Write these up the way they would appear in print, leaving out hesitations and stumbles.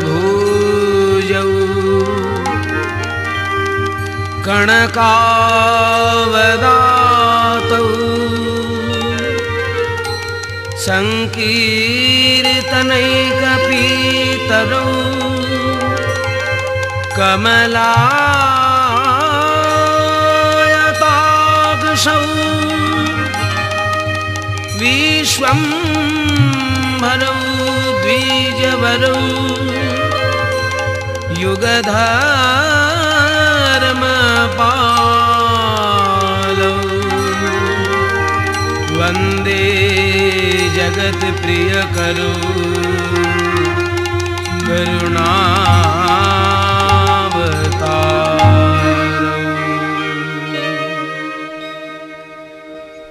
भुजौ कणकावदातौ संकीर्तनैकपीतरौ कमलायताक्षौ विश्वम्भरौ द्विजवरौ युगधर्मपालौ वन्दे जगत्प्रियकरौ करुणावतारौ।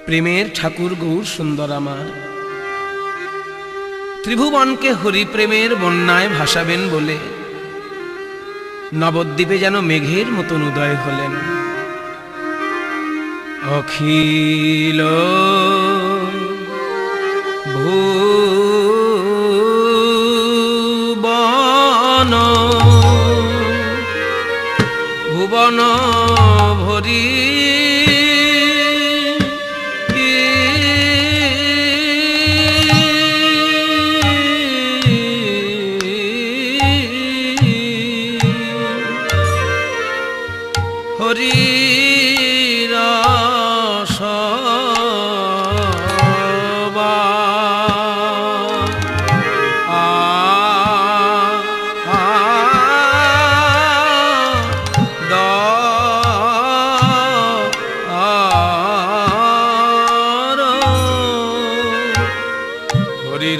প্রেমের ঠাকুর গৌর সুন্দর আমার ত্রিভুবনকে হরিপ্রেমের বন্যায় ভাসাবেন বলে নবদ্বীপে যেন মেঘের মতন উদয় হলেন। অখিল ভুবন ভুবন ভরি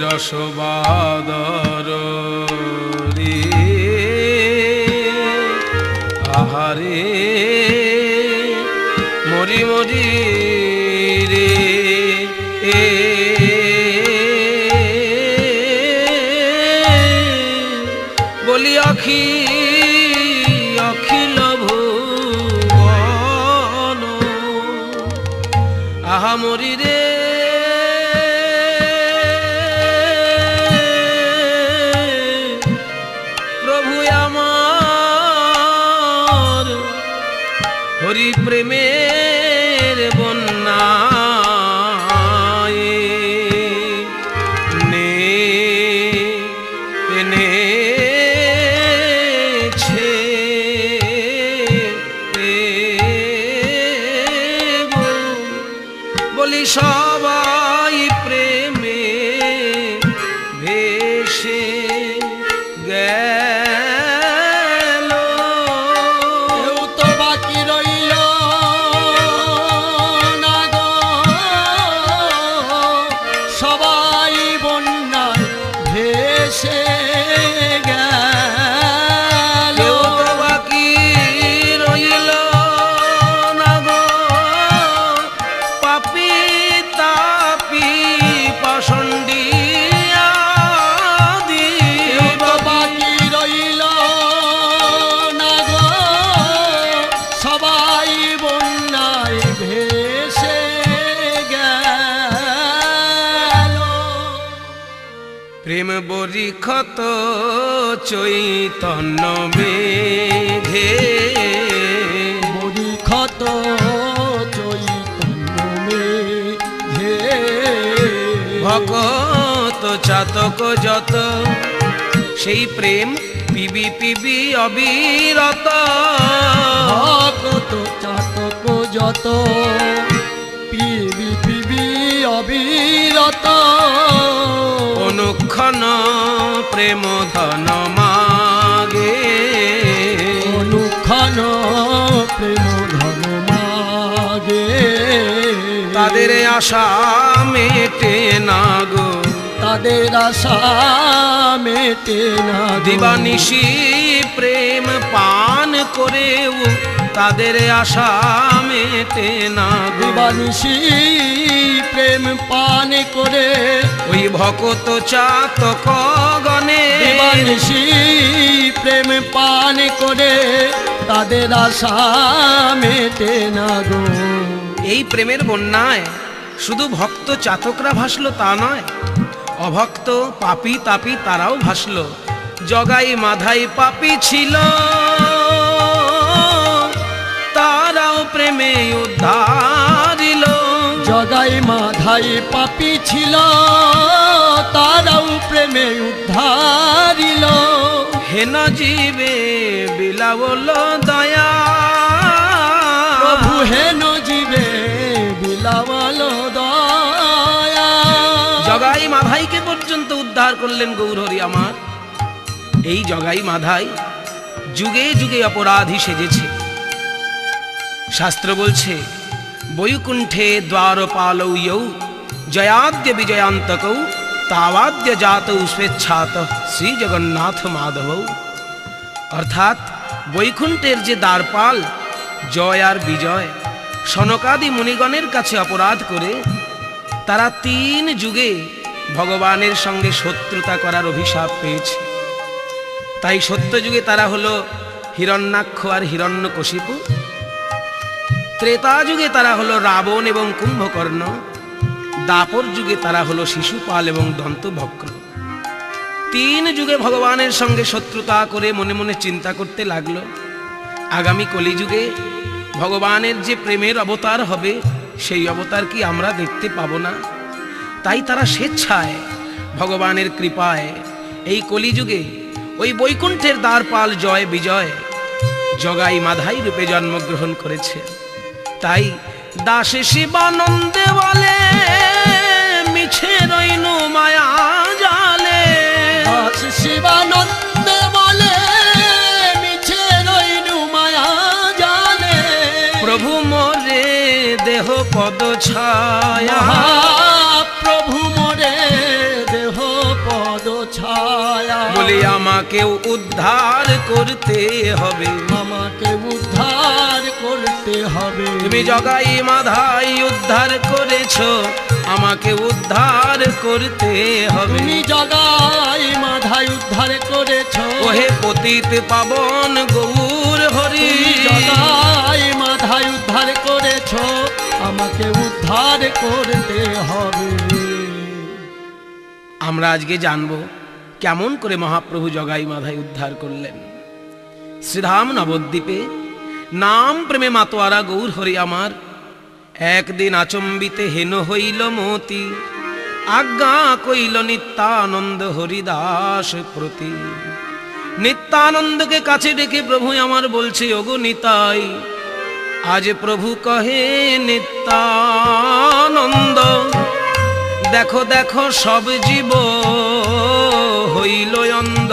রসবাদর রে আহারে মরি মরি রে বলি অখিল ভুবন আহা মরি রে হরি প্রেমের বন্যায় এনেছে বলি সবাই প্রেমে ভেসে গেল কেউ তো বাকি রইল না গো সবাই বন্যায় ভেসে গেল কেউ তো বাকি রইল না গো পাপী তাপী পাষণ্ডী প্রেম বরিখত চৈতন্য মেঘে বরিখত চৈতন্য মেঘে ভকত চাতক যত সেই প্রেম পিবি পিবি অবিরত ভকত চাতক যত পিবি পিবি অবিরত অনুক্ষণ প্রেম ধন মাগে অনুক্ষণ প্রেম ধন মাগে তাদের আশা মেটে না গো তাদের আশা মেটে না দিবানিশি প্রেম পান করেও তাদের আশা মেটে না দিবানিশি প্রেম পান করে ওই ভকত চাতক গণে দিবানিশি প্রেম পান করে তাদের আশা মেটে না গো। এই প্রেমের বন্যায় শুধু ভক্ত চাতকরা ভাসলো তা নয়, অভক্ত পাপী তাপী তারাও ভাসলো। জগাই মাধাই পাপী ছিল, তারাও প্রেমে উদ্ধারিল। জগাই মাধাই পাপী ছিল, তারাও প্রেমে উদ্ধারিল। হেন জীবে বিলাবল দয়া, প্রভু হেন জীবে বিলাবল দয়া। জগাই মাধাইকে পর্যন্ত উদ্ধার করলেন গৌরহরি আমার। এই জগাই মাধাই যুগে যুগে অপরাধী সেজেছে। শাস্ত্র বলছে বৈকুণ্ঠে দ্বারপালৌ ইয়ৌ জয়াদ্য বিজয়ান্তকৌ তাবাদ্য জাতৌ স্বেচ্ছাত শ্রী জগন্নাথ মাধবৌ। অর্থাৎ বৈকুণ্ঠের যে দ্বারপাল জয় আর বিজয়, সনকাদি মুনিগণের কাছে অপরাধ করে তারা 3 যুগে ভগবানের সঙ্গে শত্রুতা করার অভিশাপ পেয়েছে। তাই সত্যযুগে তারা হলো হিরণ্যাক্ষ আর হিরণ্যকশিপু, ত্রেতা যুগে তারা হলো রাবণ এবং কুম্ভকর্ণ, দাপর যুগে তারা হলো শিশুপাল এবং দন্তভক্র। 3 যুগে ভগবানের সঙ্গে শত্রুতা করে মনে মনে চিন্তা করতে লাগলো আগামী কলিযুগে ভগবানের যে প্রেমের অবতার হবে সেই অবতার কি আমরা দেখতে পাবো না। তাই তারা স্বেচ্ছায় ভগবানের কৃপায় এই কলিযুগে ওই বৈকুণ্ঠের দ্বারপাল জয় বিজয় জগাই মাধাই রূপে জন্মগ্রহণ করেছে। তাই দাসে শিবানন্দে বলে মিছে রইনু মায়া জালে। দাস শিবানন্দে বলে মিছে রইনু মায়া জালে। প্রভু মোরে দেহ পদ ছায়া, প্রভু মোরে দেহ পদ ছায়া। বলি আমাকে উদ্ধার করতে হবে, আমাকে উদ্ধার করতে হবে। তুমি জগাই মাধাই উদ্ধার করেছো, আমাকে উদ্ধার করতে হবে। তুমি জগাই মাধাই উদ্ধার করেছো, ওহে পতিত পাবন গৌর হরি। জগাই মাধাই উদ্ধার করেছো, আমাকে উদ্ধার করতে হবে। আমরা আজকে জানবো কেমন করে মহাপ্রভু জগাই মাধাই উদ্ধার করলেন। শ্রীধাম নবদ্বীপে নাম প্রেমে মাতোয়ারা গৌর হরি আমার একদিন আচম্বিতে হেন হইল মতি, আজ্ঞা কইল নিত্যানন্দ হরিদাস প্রতি। নিত্যানন্দকে কাছে ডেকে প্রভু আমার বলছে ওগো নিতাই, আজ প্রভু কহে নিত্যানন্দ, দেখো দেখো সব জীব হইল অন্ধ।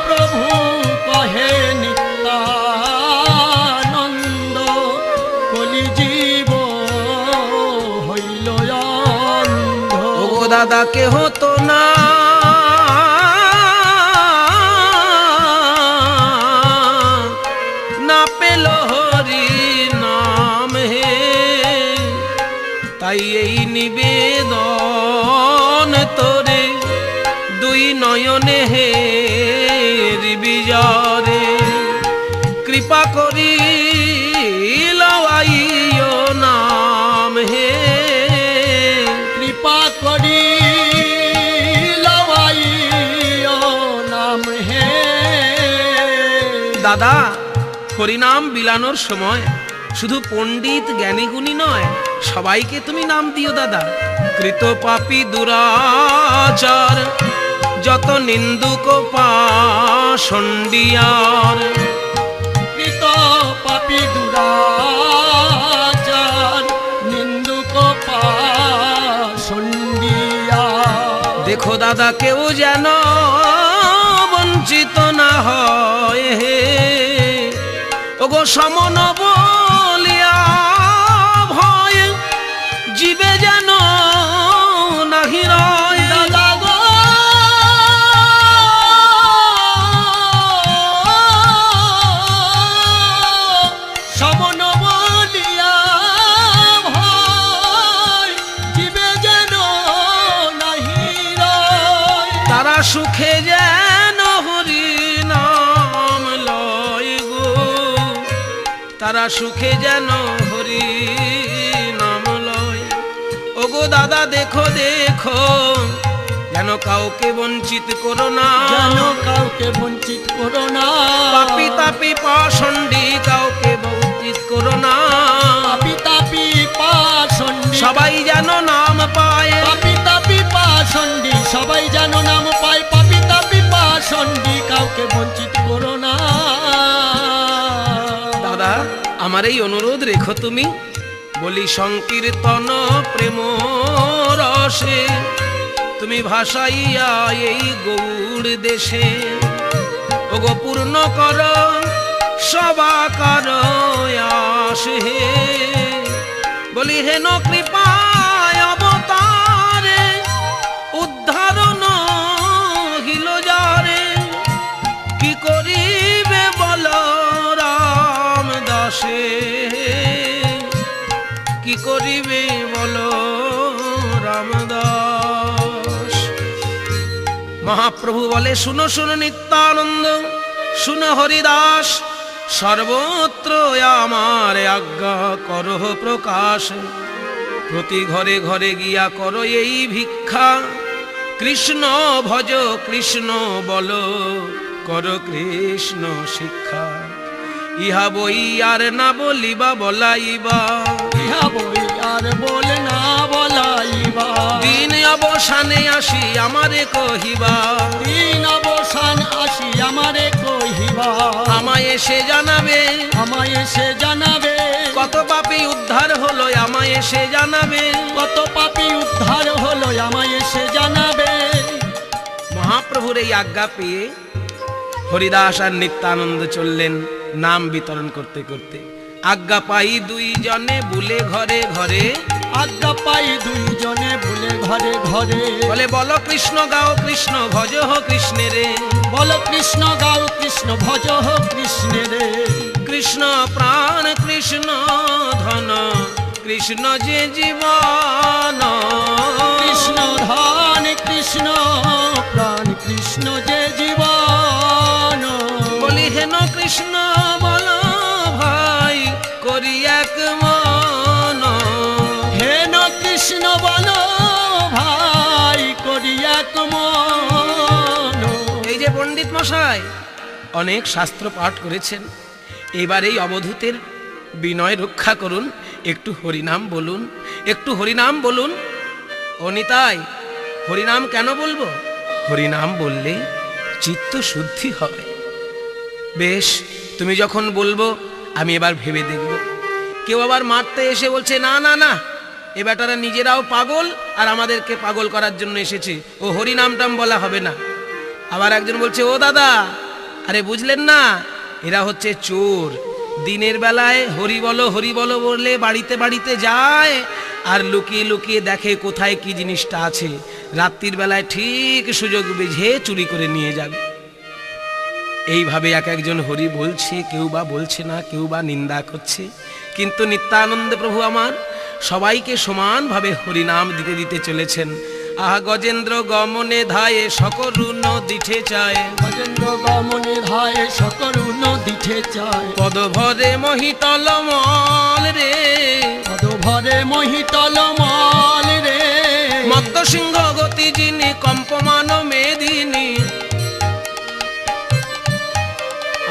প্রভু কহে নিত্যানন্দ, কলি জীব হইল অন্ধ। ও দাদা কেহ তো না পেল হরি নাম হে, তাই এই নিবেদন তোরে দুই নয়নে হে বিজরে, কৃপা করি লওয়াইও নাম হে, কৃপা করি লওয়াইও নাম হে। দাদা হরিনাম বিলানোর সময় শুধু পণ্ডিত জ্ঞানী গুণী নয়, সবাইকে তুমি নাম দিও দাদা। কৃত পাপী দুরাচার যত নিন্দুক পাষণ্ডিয়ার, কৃত পাপী দুরাচার নিন্দুক পাষণ্ডিয়ার। দেখো দাদা কেউ যেন বঞ্চিত না হয় হে, ওগো সমন বলিয়া ভয় জীবে যেন নাহি রয়। দাদা গো সমন বলিয়া ভয় জীবে যেন নাহি রয়। তারা সুখে যেন হরি নাম লয় গো, তারা সুখে যেন হরি নাম লয়। ওগো দাদা দেখো দেখো যেন কাউকে বঞ্চিত করো না, যেন কাউকে বঞ্চিত করো না, পাপী তাপী পাষণ্ডী কাউকে বঞ্চিত করো না, পাপী তাপী পাষণ্ডী সবাই যেন নাম পায়, পাপী তাপী পাষণ্ডী সবাই যেন নাম পায়, পাপী তাপী পাষণ্ডী কাউকে বঞ্চিত করো না। দাদা আমার এই অনুরোধ রেখো তুমি। বলি সংকীর্তন প্রেম রসে তুমি ভাসাইয়া এই গৌড় দেশে, ওগো পূর্ণ কর সবাকার আশ হে। বলি হেন কৃপায় অবতারে উদ্ধারণ হিল যারে, কি করিবে বল রামদাসে, কি করিবে বল রামদাস। মহাপ্রভু বলে শুনো শুনো নিত্যানন্দ, শুনো হরিদাস, সর্বত্র আমার আজ্ঞা করো প্রকাশ, প্রতি ঘরে ঘরে গিয়া করো এই ভিক্ষা, কৃষ্ণ ভজ কৃষ্ণ বল করো কৃষ্ণ শিক্ষা। ইহা বই আর না বলিবা বলাইবা, ইহা বই আর বলে না বলাইবা, দিন অবসানে আসি আমারে কহিবা, দিন অবসান আসি আমারে কহিবা, আমায় এসে জানাবে, আমায় এসে জানাবে, কত পাপী উদ্ধার হলো আমায় এসে জানাবে, কত পাপী উদ্ধার হলো আমায় এসে জানাবে। মহাপ্রভুর এই আজ্ঞা পেয়ে হরিদাস আর নিত্যানন্দ চললেন নাম বিতরণ করতে করতে। আজ্ঞা পাই দুইজনে বুলে ঘরে ঘরে, আজ্ঞা পাই দুইজনে বলে ঘরে ঘরে, বলে বলো কৃষ্ণ গাও কৃষ্ণ ভজ হো কৃষ্ণেরে, বলো কৃষ্ণ গাও কৃষ্ণ ভজ হো কৃষ্ণেরে, কৃষ্ণ প্রাণ কৃষ্ণ ধন কৃষ্ণ যে জীবন, কৃষ্ণ ধন কৃষ্ণ প্রাণ কৃষ্ণ যে জীবন। বলি হেন কৃষ্ণ বল ভাই করি এক মন, হেন কৃষ্ণ বল ভাই করি এক মন। এই যে পণ্ডিত মশাই অনেক শাস্ত্র পাঠ করেছেন, এবার এই অবধূতের বিনয় রক্ষা করুন, একটু হরিনাম বলুন, একটু হরিনাম বলুন। ও নিতাই, হরিনাম কেন বলবো? হরিনাম বললে চিত্ত শুদ্ধি হয়। বেশ, তুমি যখন বলবো আমি এবার ভেবে দেখব। কেউ আবার মারতে এসে বলছে না না না, এ বেটারা নিজেরাও পাগল আর আমাদেরকে পাগল করার জন্য এসেছে, ও হরিনামটাম বলা হবে না। আবার একজন বলছে ও দাদা, আরে বুঝলেন না, এরা হচ্ছে চোর, দিনের বেলায় হরি বলো বললে বাড়িতে বাড়িতে যায় আর লুকিয়ে লুকিয়ে দেখে কোথায় কি জিনিসটা আছে, রাত্রির বেলায় ঠিক সুযোগ বুঝে চুরি করে নিয়ে যাবে। এইভাবে এক একজন হরি বলছে, কেউ বা বলছে না, কেউ বা নিন্দা করছে, কিন্তু নিত্যানন্দ প্রভু আমার সবাইকে সমানভাবে হরিনাম দিতে দিতে চলেছেন। আহা গজেন্দ্র গমনে ধায়ে সকরুণ দিঠে চায়, গজেন্দ্র গমনে ধায়ে সকরুণ দিঠে চায়, পদভরে মহিতল মল রে, পদভরে মহিতল মল রে, মত্ত সিংহ গতি যিনি কম্পমান মেদিনী,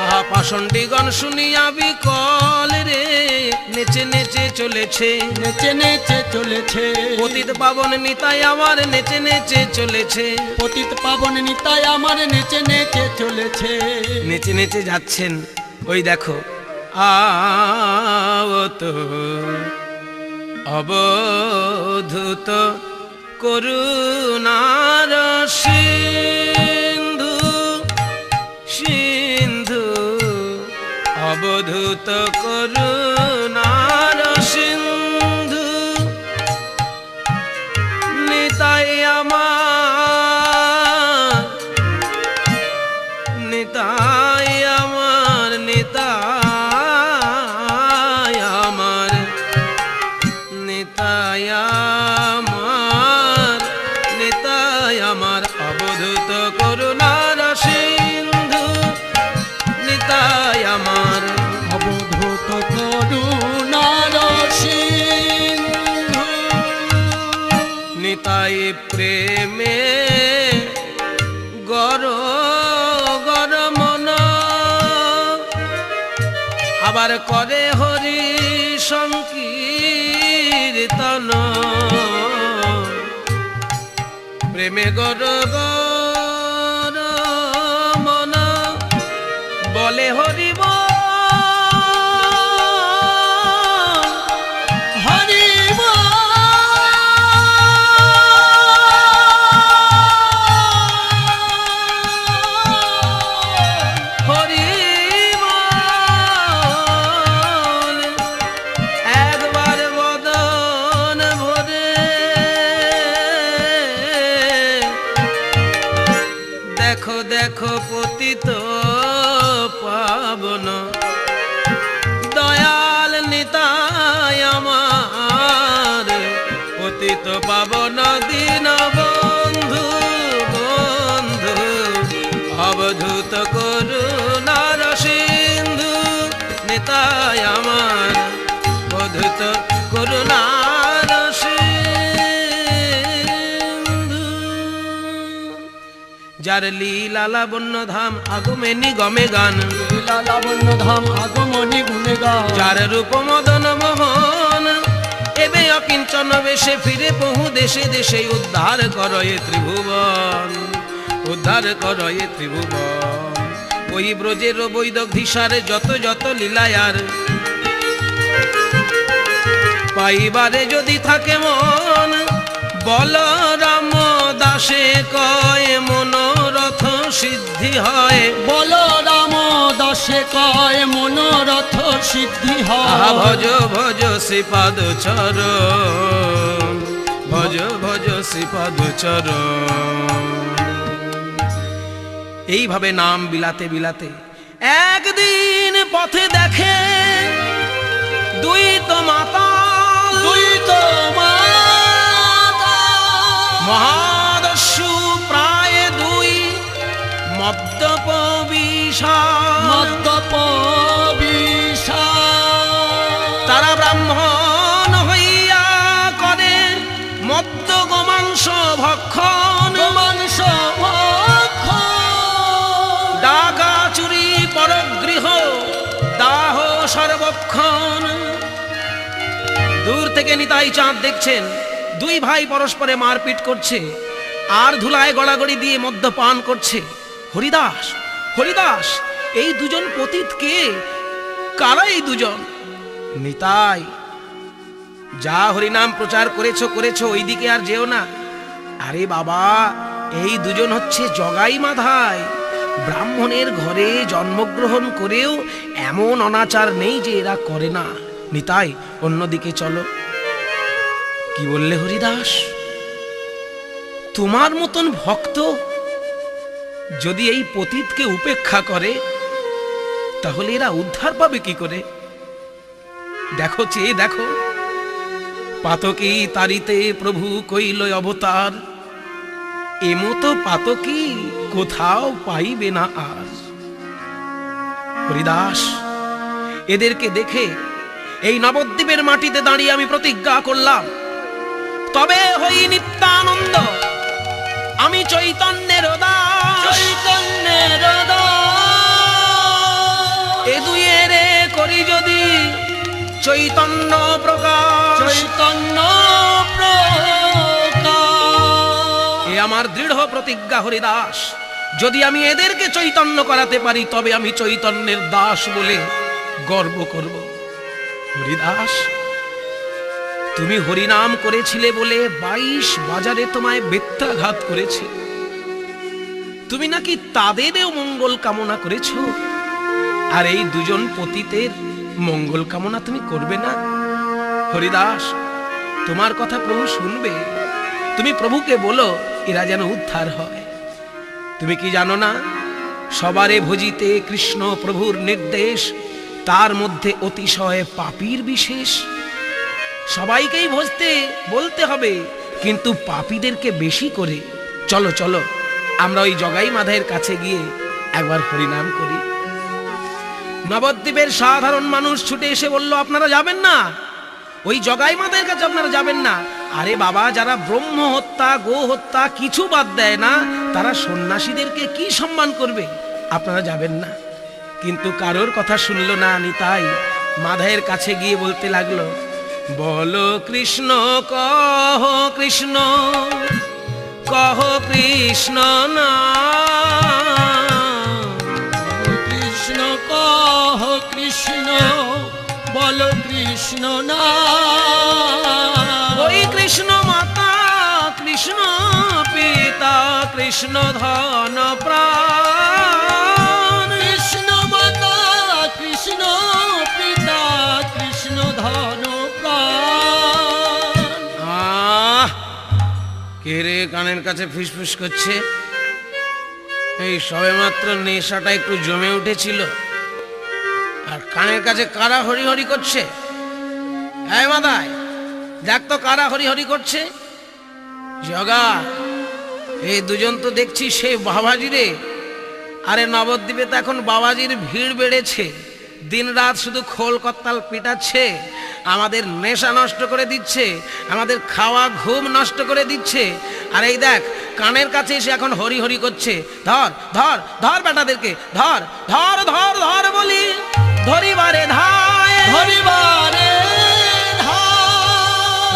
আহা পাষণ্ডীগণ শুনিয়া বিকল রে, নেচে নেচে চলেছে, নেচে নেচে চলেছে, পতিত পাবন নিতাই আমার নেচে নেচে চলেছে, পতিত পাবন নিতাই আমার নেচে নেচে চলেছে, নেচে নেচে যাচ্ছেন। ওই দেখো আওত অবধূত করুণার সিন্ধু, সিন্ধু অবধূত করুণার সিন্ধু, নিতাই আমার, নিতাই আমার, নিতাই আমার, নিতাই আমার, নিতাই আমার অবধূত করুণার সিন্ধু, নিতাই আমার অবধূত করুণ আবার করে হরি সংকীর্তন, প্রেমে গর গর মন বলে হরি বল, হরি হরি বল। একবার বদন ভরে দেখো দেখো পতিত পাবন, দয়াল নিতাই আমার পতিত পাবন দীন বন্ধু বন্ধু, অবধূত করুণার সিন্ধু নিতাই আমার অবধূত করুণার সিন্ধু। যার লীলা লাবণ্য ধাম আগমে নিগমে গান, লাবণ্য ধাম আগমনী গুণে গান, যার রূপ মদন মোহন এবে অকিঞ্চন বেশে ফিরে বহু দেশে দেশে উদ্ধার কর এ ত্রিভুবন, উদ্ধার কর এ ত্রিভুবন। ওই ব্রজের বৈদগ্ধিসারে যত যত লীলায়ার, পাইবারে যদি থাকে মন বল রাম দাসে কয় মনোরথ সিদ্ধি হয়, বল রাম দাসে কয় মনোরথ সিদ্ধি আহা হয়। ভজ ভজ শ্রীপাদ চরণ, ভজ ভজ শ্রীপাদ চরণ। এইভাবে নাম বিলাতে বিলাতে একদিন পথে দেখে দুই তো মাতাল, দুই তো মাতাল, মহাদস্যু প্রায় দুই মদ্যপ বিষাল, মদ্যপ বিষাল। তারা ব্রাহ্মণ হইয়া করে মদ্য গোমাংস ভক্ষণ, গোমাংস ভক্ষণ, ডাকা চুরি পরগৃহ দাহ সর্বক্ষণ। দূর থেকে নিতাই চাঁদ দেখছেন দুই ভাই পরস্পরে মারপিট করছে আর ধুলায় গড়াগড়ি দিয়ে মদ্যপান করছে। হরিদাস হরিদাস, এই দুজন পতিত কে? কারা এই দুজন? নিতাই, যা হরিনাম প্রচার করেছো করেছো, ওইদিকে আর যেও না। আরে বাবা, এই দুজন হচ্ছে জগাই মাধাই। ব্রাহ্মণের ঘরে জন্মগ্রহণ করেও এমন অনাচার নেই যে এরা করে না। নিতাই, অন্যদিকে চলো। কি বললে হরিদাস? তোমার মতন ভক্ত যদি এই পতিতকে উপেক্ষা করে তাহলে এরা উদ্ধার পাবে কি করে? দেখো চেয়ে দেখো, পাতকী তারিতে প্রভু কইল অবতার, এমতো পাতকী কোথাও পাইবে না আর। হরিদাস, এদেরকে দেখে এই নবদ্বীপের মাটিতে দাঁড়িয়ে আমি প্রতিজ্ঞা করলাম, তবে হই নিত্যানন্দ, আমি চৈতন্যের দাস। চৈতন্যের দাস, এ দুইয়ের করি যদি চৈতন্য প্রকাশ, চৈতন্য প্রকাশ। এ আমার দৃঢ় প্রতিজ্ঞা হরিদাস। যদি আমি এদেরকে চৈতন্য করাতে পারি তবে আমি চৈতন্যের দাস বলে গর্ব করব। হরিদাস, তুমি হরিনাম করেছিলে বলে 22 বাজারে তোমায় বেত্রাঘাত করেছে। তুমি নাকি তাদেরও মঙ্গল কামনা করেছো, আর এই দুজন পতিতের মঙ্গল কামনা তুমি করবে না? হরিদাস, তোমার কথা প্রভু শুনবে। তুমি প্রভুকে বলো এরা যেন উদ্ধার হয়। তুমি কি জানো না, সবারে ভজিতে কৃষ্ণ প্রভুর নির্দেশ, তার মধ্যে অতিশয় পাপীর বিশেষ। সবাইকেই ভজতে বলতে হবে, কিন্তু পাপীদেরকে বেশি করে। চলো চলো, আমরা ওই জগাই মাধাইয়ের কাছে গিয়ে একবার হরিনাম করি। নবদ্বীপের সাধারণ মানুষ ছুটে এসে বলল, আপনারা যাবেন না? ওই জগাই মাধাইয়ের কাছে আপনারা যাবেন না? আরে বাবা, যারা ব্রহ্ম হত্যা গো হত্যা কিছু বাদ দেয় না, তারা সন্ন্যাসীদেরকে কি সম্মান করবে? আপনারা যাবেন না। কিন্তু কারোর কথা শুনলো না নিতাই। মাধাইয়ের কাছে গিয়ে বলতে লাগলো, বলো কৃষ্ণ কহ কৃষ্ণ, কহ কৃষ্ণ না, কৃষ্ণ কহ কৃষ্ণ, বলো কৃষ্ণ না। ওই কৃষ্ণ মাতা, কৃষ্ণ পিতা, কৃষ্ণ ধন প্রাণ। কৃষ্ণ মাতা, কৃষ্ণ পিতা, কৃষ্ণ ধন প্রাণ। কে রে কানের কাছে ফিসফিস করছে? এই সবেমাত্র নেশাটা একটু জমে উঠেছিল, আর কানের কাছে কারা হরি হরি করছে? এই মাদাই, দেখ তো কারা হরি হরি করছে। জগা, এই দুজন তো দেখছি সেই বাবাজি রে। আরে নবদ্বীপে তো এখন বাবাজির ভিড় বেড়েছে, দিন রাত শুধু খোল কত্তাল পিটাচ্ছে, আমাদের নেশা নষ্ট করে দিচ্ছে, আমাদের খাওয়া ঘুম নষ্ট করে দিচ্ছে। আর এই দেখ কানের কাছে এসে এখন হরি হরি করছে। ধর ধর ধর বেটাদেরকে, ধর ধর ধর ধর বলি, ধরিবারে ধায়, ধরিবারে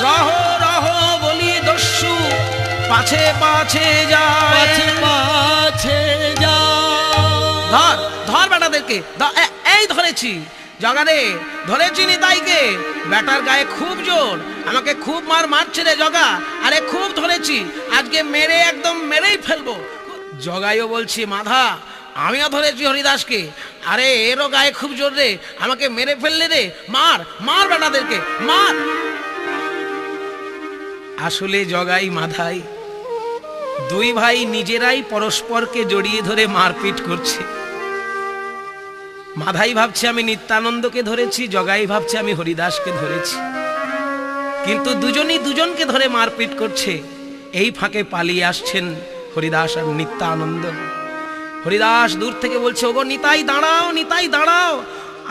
রহ রহ বলি দস্যু, পাছে পাছে যায়, পাছে পাছে যা। ধর ধর বেটাদেরকে, এই ধরেছি জগারে, ধরেছি নিতাইকে। বেটার গায়ে খুব জোর, আমাকে খুব মারছে রে জগা। আরে খুব ধরেছি, আজকে মেরে একদম মেরেই ফেলবো। জগাইও বলছি, মাধা আমিও ধরেছি হরিদাসকে। আরে এরও গায়ে খুব জোর রে, আমাকে মেরে ফেললে রে, মার মার বেটাদেরকে মার। আসলে জগাই মাধাই দুই ভাই নিজেরাই পরস্পরকে জড়িয়ে ধরে মারপিট করছে। মাধাই ভাবছে আমি নিত্যানন্দকে ধরেছি, জগাই ভাবছে আমি হরিদাসকে ধরেছি, কিন্তু দুজনই দুজনকে ধরে মারপিট করছে। এই ফাঁকে পালিয়ে আসছেন হরিদাস আর নিত্যানন্দ। হরিদাস দূর থেকে বলছে, ওগো নিতাই দাঁড়াও, নিতাই দাঁড়াও।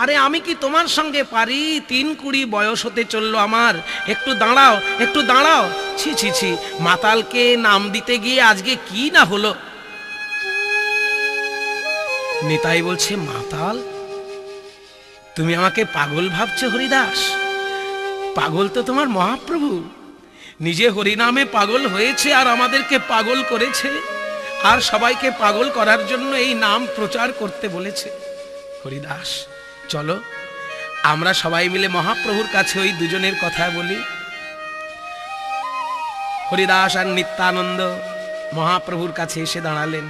আরে আমি কি তোমার সঙ্গে পারি? 3-20 বয়স হতে চললো আমার, একটু দাঁড়াও, একটু দাঁড়াও। ছি ছি ছি, মাতালকে নাম দিতে গিয়ে আজকে কি না হলো। নিতাই বলছে, মাতাল? তুমি আমাকে পাগল ভাবছো হরিদাস? পাগল তো তোমার মহাপ্রভু, নিজে হরিনামে পাগল হয়েছে আর আমাদেরকে পাগল করেছে, আর সবাইকে পাগল করার জন্য এই নাম প্রচার করতে বলেছে। হরিদাস চলো আমরা সবাই মিলে মহাপ্রভুর কাছে ওই দুজনের কথা বলি। হরিদাস আর নিত্যানন্দ মহাপ্রভুর কাছে এসে দাঁড়ালেন।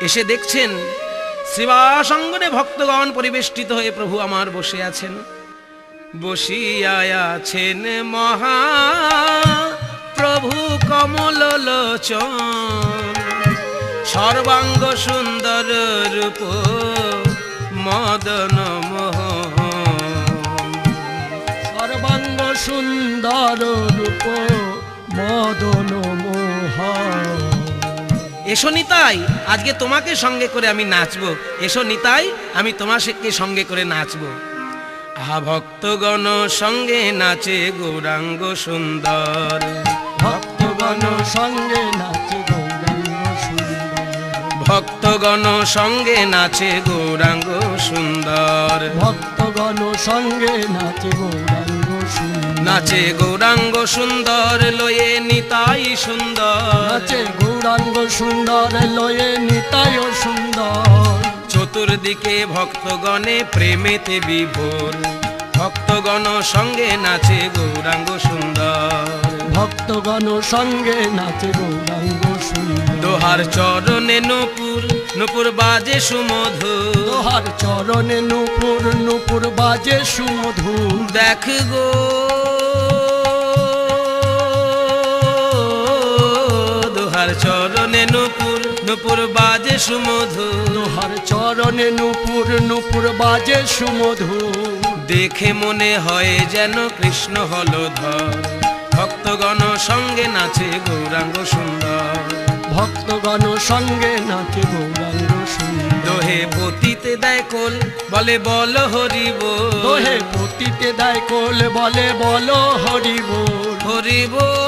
এসে দেখছেন শ্রীবাস অঙ্গনে ভক্তগণ পরিবেষ্টিত হয়ে প্রভু আমার বসে আছেন। বসিয়া আছেন মহা প্রভু কমল লোচন, সর্বাঙ্গ সুন্দর রূপ মদন মোহন। সর্বাঙ্গ সুন্দর রূপ মদন মোহন। এসো নিতাই, আজকে তোমাকে সঙ্গে করে আমি নাচবো। এসো নিতাই, আমি তোমাকে সঙ্গে করে নাচবো। আহা ভক্তগণ সঙ্গে নাচে গৌরাঙ্গ সুন্দর, ভক্তগণ সঙ্গে নাচে গৌরাঙ্গ সুন্দর। ভক্তগণ সঙ্গে নাচে গৌরাঙ্গ সুন্দর, ভক্তগণ সঙ্গে নাচে গৌরাঙ্গ সুন্দর। নাচে গৌরাঙ্গ সুন্দর লয়ে নিতাই সুন্দর, নাচে গৌরাঙ্গ সুন্দর লয়ে নিতাই সুন্দর। চতুর্দিকে ভক্তগণে প্রেমেতে বিভোর, ভক্তগণ সঙ্গে নাচে গৌরাঙ্গ সুন্দর, ভক্তগণ সঙ্গে নাচে গৌরাঙ্গ সুন্দর। দোহার চরণে নূপুর, নূপুর বাজে সুমধুর, দোহার চরণে নূপুর, নূপুর বাজে সুমধুর। দেখ গো দোহার চরণে নূপুর, নূপুর বাজে সুমধুর, দোহার চরণে নূপুর, নূপুর বাজে সুমধুর। দেখে মনে হয় যেন কৃষ্ণ হলধর, ভক্তগণ সঙ্গে নাচে গৌরাঙ্গ সুন্দর, ভক্তগণ সঙ্গে নাচে গৌরাঙ্গ সুন্দর। দোহে পতিতে দেয় কোল বলে বল হরি বল, দোহে পতিতে দেয় কোল বলে বল হরি বল। হরি বল,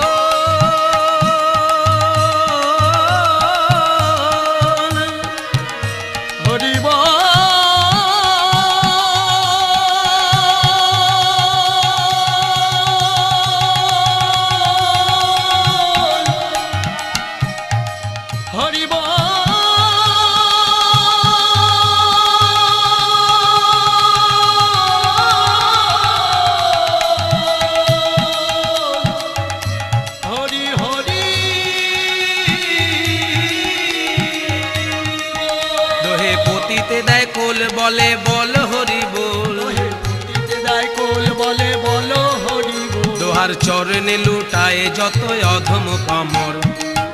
হরি বল, বলে বল হরি বল, লোহে ফুটিতে দেয় কোল বলে বলো হরি বল। দোহার চরণে লুটায় যত অধম পামর,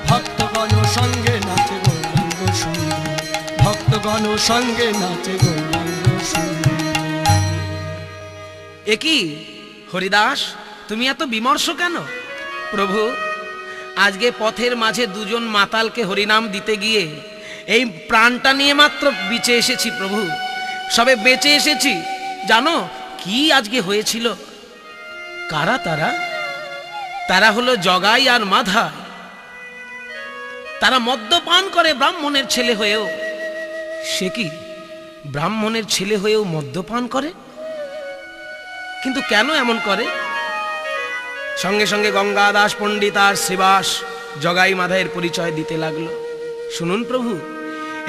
ভক্তগণ সঙ্গে নাচে গৌরাঙ্গ সুন্দর, ভক্তগণ সঙ্গে নাচে গৌরাঙ্গ সুন্দর। একই হরিদাস, তুমি এত বিমর্ষ কেন? প্রভু, আজকে পথের মাঝে দুজন মাতালকে হরিনাম দিতে গিয়ে এই প্রাণটা নিয়ে মাত্র বেঁচে এসেছি প্রভু, সবে বেঁচে এসেছি। জানো কি আজকে হয়েছিল? কারা তারা? তারা হলো জগাই আর মাধা। তারা মদ্যপান করে ব্রাহ্মণের ছেলে হয়েও। সে কি, ব্রাহ্মণের ছেলে হয়েও মদ্যপান করে? কিন্তু কেন এমন করে? সঙ্গে সঙ্গে গঙ্গাদাস পণ্ডিত আর শ্রীবাস জগাই মাধায়ের পরিচয় দিতে লাগলো। শুনুন প্রভু,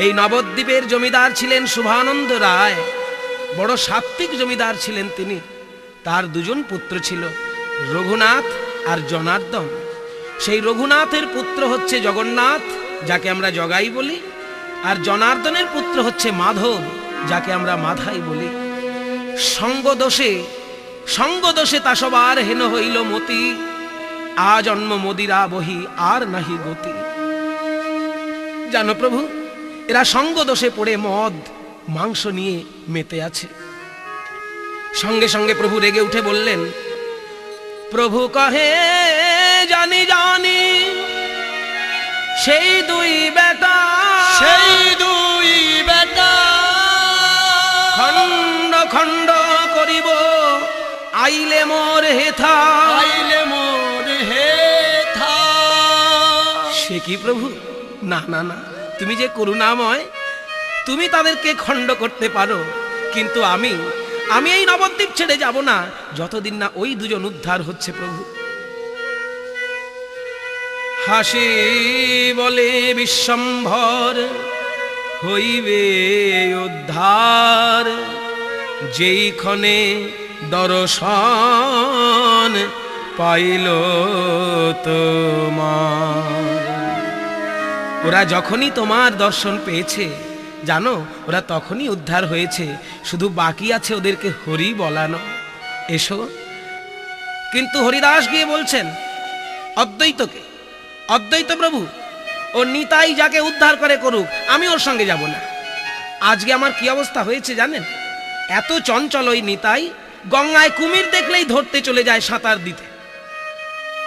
এই নবদ্বীপের জমিদার ছিলেন শুভানন্দ রায়, বড় সাত্ত্বিক জমিদার ছিলেন তিনি। তার দুজন পুত্র ছিল, রঘুনাথ আর জনার্দন। সেই রঘুনাথের পুত্র হচ্ছে জগন্নাথ, যাকে আমরা জগাই বলি, আর জনার্দনের পুত্র হচ্ছে মাধব, যাকে আমরা মাধাই বলি। সঙ্গদোষে তা সবার হেন হইল মতি, আজন্ম মদিরা বহি আর নাহি গতি। জানো প্রভু, এরা সঙ্গদোষে পড়ে মদ মাংস নিয়ে মেতে আছে। সঙ্গে সঙ্গে প্রভু রেগে উঠে বললেন, প্রভু কহে জানি জানি সেই দুই বেটা, সেই দুই বেটা খণ্ড খণ্ড করিব আইলে মোর হেথা, আইলে মোর হেথা। সে কি প্রভু? না না না, তুমি যে করুণাময়, তুমি তাদেরকে খণ্ড করতে পারো, কিন্তু আমি এই নবদ্বীপ ছেড়ে যাব না যতদিন না ওই দুজন উদ্ধার হচ্ছে প্রভু। হাসি বলে বিশ্বম্ভর হইবে উদ্ধার, যেই ক্ষণে দর্শন পাইল তোমার। ওরা যখনই তোমার দর্শন পেয়েছে, জানো, ওরা তখনই উদ্ধার হয়েছে, শুধু বাকি আছে ওদেরকে হরি বলানো। এসো। কিন্তু হরিদাস গিয়ে বলছেন অদ্বৈতকে, অদ্বৈত প্রভু ও নিতাই যাকে উদ্ধার করে করুক, আমি ওর সঙ্গে যাব না। আজকে আমার কি অবস্থা হয়েছে জানেন? এত চঞ্চল ওই নিতাই, গঙ্গায় কুমির দেখলেই ধরতে চলে যায় সাঁতার দিতে।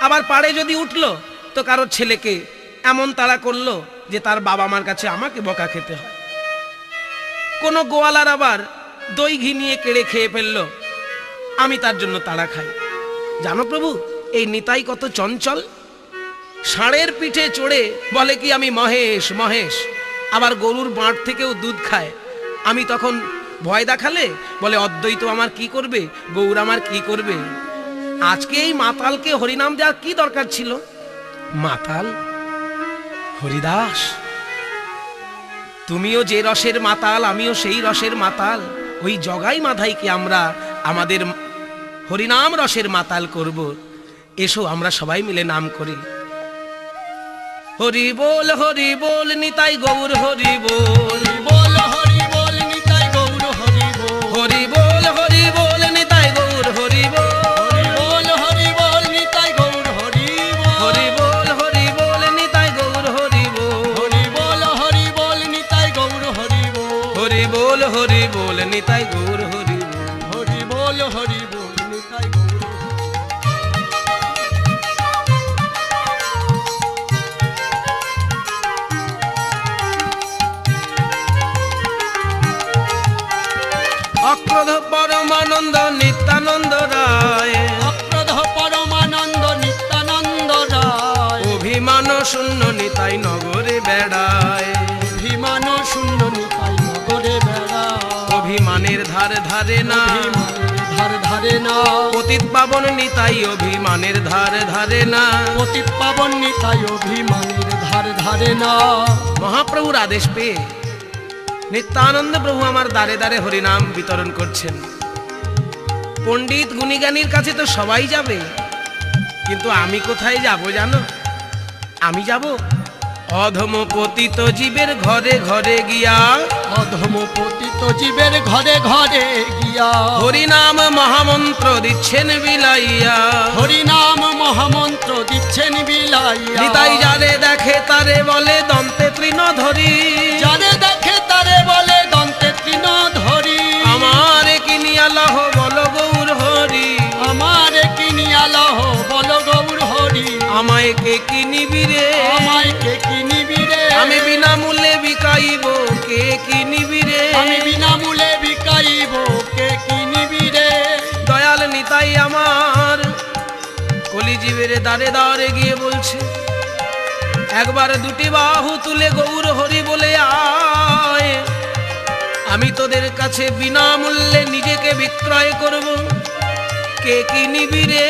আবার পাড়ে যদি উঠলো তো কারোর ছেলেকে এমন তাড়া করলো যে তার বাবা মার কাছে আমাকে বকা খেতে হয়। কোনো গোয়ালার আবার দই ঘি নিয়ে কেড়ে খেয়ে ফেললো, আমি তার জন্য তাড়া খাই। জানো প্রভু, এই নিতাই কত চঞ্চল। ষাঁড়ের পিঠে চড়ে বলে কি আমি মহেশ মহেশ, আবার গরুর বাঁট থেকেও দুধ খায়। আমি তখন ভয় দেখালে বলে অদ্বৈত আমার কি করবে, গৌর আমার কি করবে। আজকে এই মাতালকে হরিনাম দেওয়ার কি দরকার ছিল? মাতাল হরিদাস, তুমিও যে রসের মাতাল, আমিও সেই রসের মাতাল। ওই জগাই মাধাইকে আমরা আমাদের হরিনাম রসের মাতাল করব। এসো আমরা সবাই মিলে নাম করি। হরি বল নিতাই গৌর হরি বল, বল হরি বল নিতাই গৌর হরি বল, হরি বল নিতাই গৌর হরি বল, হরি বল নিতাই গৌর হরি বল, হরি বল নিতাই গৌর হরি বল, হরি বল নিতাই গৌর হরি বল, হরি বল নিতাই গৌর হরি বল, হরি বল নিতাই গৌর। অক্রোধ পরমানন্দ নিত্যানন্দ রায়, অক্রোধ পরমানন্দ নিত্যানন্দ রায়, অভিমান শূন্য নিতাই নগরে বেড়ায়, অভিমান শূন্য নিতাই নগরে বেড়ায়, অভিমানের ধার ধারে না, ধার ধারে না, পতিত পাবন নিতাই অভিমানের ধার ধারে না, পতিত পাবন নিতাই অভিমানের ধার ধারে না। মহাপ্রভুর আদেশ পেয়ে নিত্যানন্দ প্রভু আমার দ্বারে দ্বারে হরিনাম বিতরণ করছেন। পণ্ডিত গুণীজ্ঞানীর কাছে তো সবাই যাবে, কিন্তু আমি কোথায় যাব জানো? আমি যাব অধম পতিত জীবের ঘরে ঘরে গিয়া, অধম পতিত জীবের ঘরে ঘরে গিয়া হরিনাম মহামন্ত্র দিচ্ছেন বিলাইয়া, হরিনাম মহামন্ত্র দিচ্ছেন বিলাইয়া। নিতাই যারে দেখে তারে বলে দন্তে তৃণধরি, যারে দেখে তারে বলে দন্তে তৃণধরি। আমার কিনিয়া লহ বল গৌর হরি, আমার কিনিয়া লহ বল গৌর হরি। আমায় কে কিনিবি রে, আমায় কে কিনিবি রে, আমি বিনামূল্যে বিকাইব কে কিনিবি রে, আমি বিনামূল্যে বিকাইব কে কিনিবি রে। দয়াল নিতাই আমার কলিজীবের দ্বারে দ্বারে গিয়ে বলছে, একবার দুটি বাহু তুলে গৌর হরি বলে আয়, আমি তোদের কাছে বিনামূল্যে নিজেকে বিক্রয় করব, কে কিনিবি রে,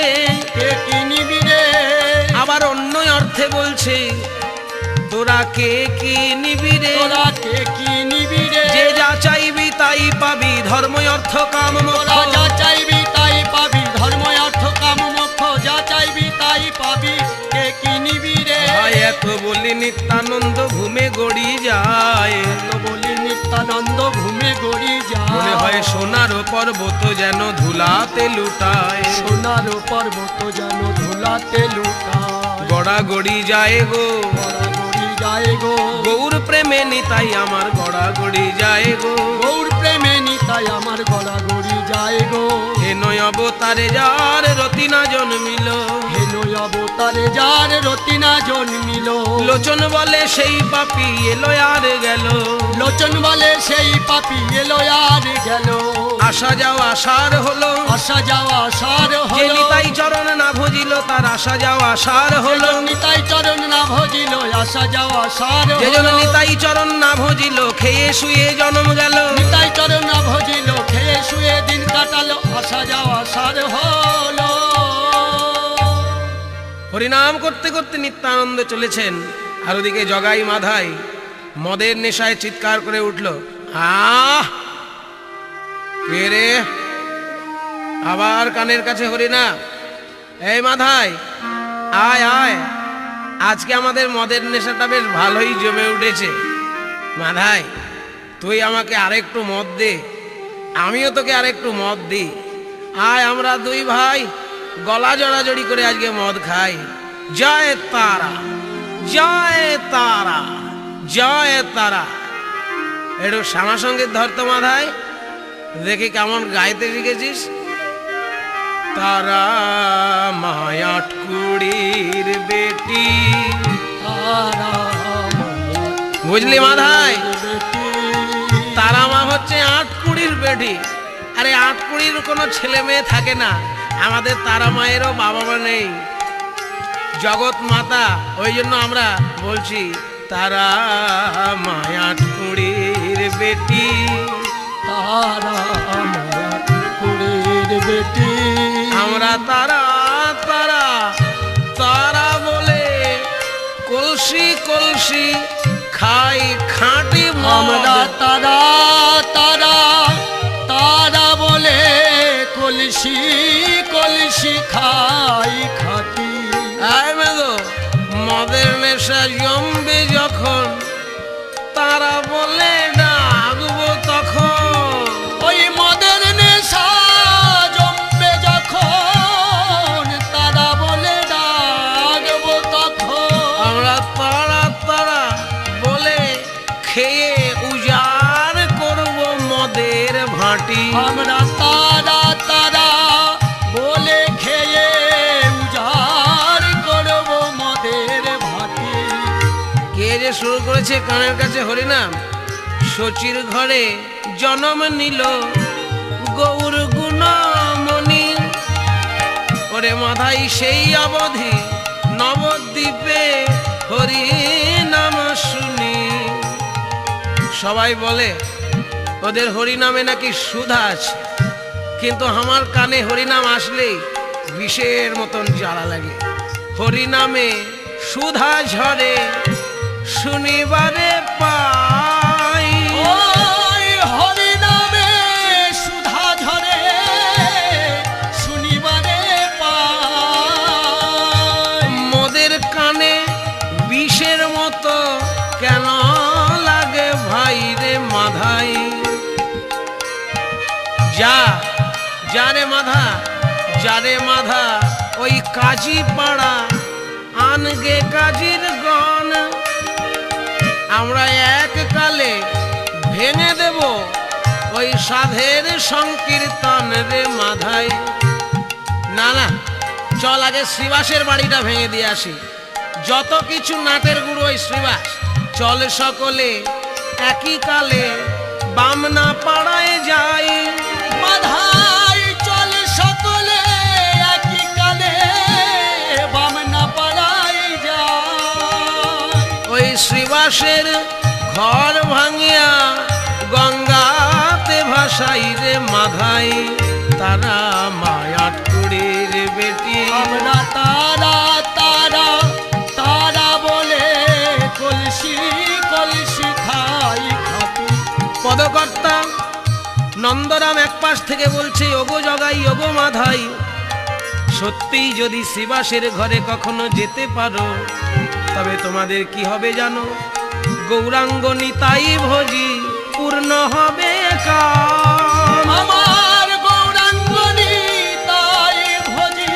কে কিনিবি রে। আবার অন্য অর্থে বলছে, তোরা কে কিনিবি রে, তোরা কে কিনিবি রে। যে যা চাইবি তাই পাবি, ধর্ম অর্থ কাম মোক্ষ। তোরা যা চাইবি তাই পাবি, ধর্ম অর্থ কাম মোক্ষ যা চাইবি তাই পাবি, কে কিনিবি রে। ভাই এত বলি নিত্যানন্দ ঘুমে গড়ি যায়, তো বলি নিত্যানন্দ ঘুমে গড়ি যায়। মনে হয় সোনার পর্বত যেন ধুলাতে লুটায়, সোনার পর্বত যেন ধুলাতে লুটায়। গড়া গড়ি যায় গো, গড়াগড়ি যায় গো, গৌর প্রেমে নিতাই আমার গড়া গড়ি যায় গো, গৌর প্রেমে নিতাই আমার গড়াগড়ি যায় গো। হে নয় অবতারে যার রতিনা জন্মিল, হেন অবতারে যার রতিনা জন্মিল। লোচন বলে সেই পাপি এলো আর গেল, লোচন বলে সেই পাপি এলো আর গেল। আসা যাওয়া আসার হলো, আসা যাওয়া সার যে হলো। নিতাই চরণ না ভজিল তার আসা যাওয়া আসার হলো, নিতাই চরণ না ভজিল আসা যাওয়া সার যে জন হলো। নিতাই চরণ না ভজিল খেয়ে শুয়ে জন্ম গেল, নিতাই চরণ না ভজিল খেয়ে শুয়ে দিন কাটালো, আসা যাওয়া সার হলো। হরিনাম করতে করতে নিত্যানন্দ চলেছেন, আর ওদিকে জগাই মাধাই মদের নেশায় চিৎকার করে উঠল, আহ কে রে, আবার কানের কাছে হরিনাম, এই মাধাই আয় আয়, আজকে আমাদের মদের নেশাটা বেশ ভালোই জমে উঠেছে, মাধাই তুই আমাকে আরেকটু মদ দে, আমিও তোকে আরেকটু মদ দিই, আয় আমরা দুই ভাই গলা জড়াজড়ি করে আজকে মদ খাই। জয় তারা, জয় তারা, জয় তারা। একটু শ্যামা সঙ্গীত ধরতো মাধায়, দেখি কেমন গাইতে শিখেছিস। তারা মায়াট কুড়ির বেটি, বুঝলি মাধায়, তারা মা হচ্ছে ৮ কুড়ির বেটি। আরে ৮ কুড়ির কোনো ছেলে মেয়ে থাকে না, আমাদের তারা মায়েরও বাবা মা নেই, জগৎ মাতা, ওই জন্য আমরা বলছি তারা মায়া ৮ কুড়ির বেটি, তারা আমার কুড়ির বেটি। আমরা তারা তারা তারা বলে কলসি কলসি খাই খাঁটি আমরা মদ। তারা তারা তারা বলে কলসি কলসি খাই খাটি। আয় মেদো, মদের নেশা জমবে যখন তারা বলে ডাকবো তখন, ওই মদের নেশা জমবে যখন তারা বলে ডাকবো তখন। আমরা তারা তারা বলে খেয়ে উজাড় করব মদের ভাঁটি। আমরা তারা তারা বলে খেয়ে উজাড় করব মদের ভাটি। কে যে শুরু করেছে কানের কাছে হরিনাম, শচীর ঘরে জন্ম নিল গৌর গুণমণি, ওরে মাথায় সেই অবধি নবদ্বীপে হরি নাম শুনি। সবাই বলে ওদের হরিনামে নাকি সুধা আছে, কিন্তু আমার কানে হরিনাম আসলেই বিষের মতন জ্বালা লাগে। হরিনামে সুধা ঝরে শুনিবারে পাই, ওই হরি নামে সুধা ঝরে শুনিবারে পাই। মোদের কানে বিষের মতো কেন লাগে ভাই রে মাধাই। জানে মাধা ওই কাজী পাড়া আনগে কাজীর গণ, আমরা এককালে ভেঙে দেব ওই সাধের সংকীর্তন রে মাধাই। না না, চল আগে শ্রীবাসের বাড়িটা ভেঙে দিয়ে আসি। যত কিছু নাটের গুরু ওই শ্রীবাস। চল সকলে একই কালে বামনা পাড়ায় যাই। মাধাই চল সকলে একই কালে বামনা পাড়ায় যাই। ওই শ্রীবাসের ঘর ভাঙিয়া গঙ্গাতে ভাসাই রে মাধাই। তারা মায়াট কুড়ির বেটি, আমরা তারা তারা তারা বলে কলসি কলসি খাই খাবি। পদকর্তা নন্দরাম এক পাশ থেকে বলছে, ওগো জগাই ওগো মাধাই, সত্যিই যদি শ্রীবাসের ঘরে কখনো যেতে পারো তবে তোমাদের কি হবে জানো? গৌরাঙ্গ নিতাই ভোজি পূর্ণ হবে কাম। আমার গৌরাঙ্গ নিতাই ভোজি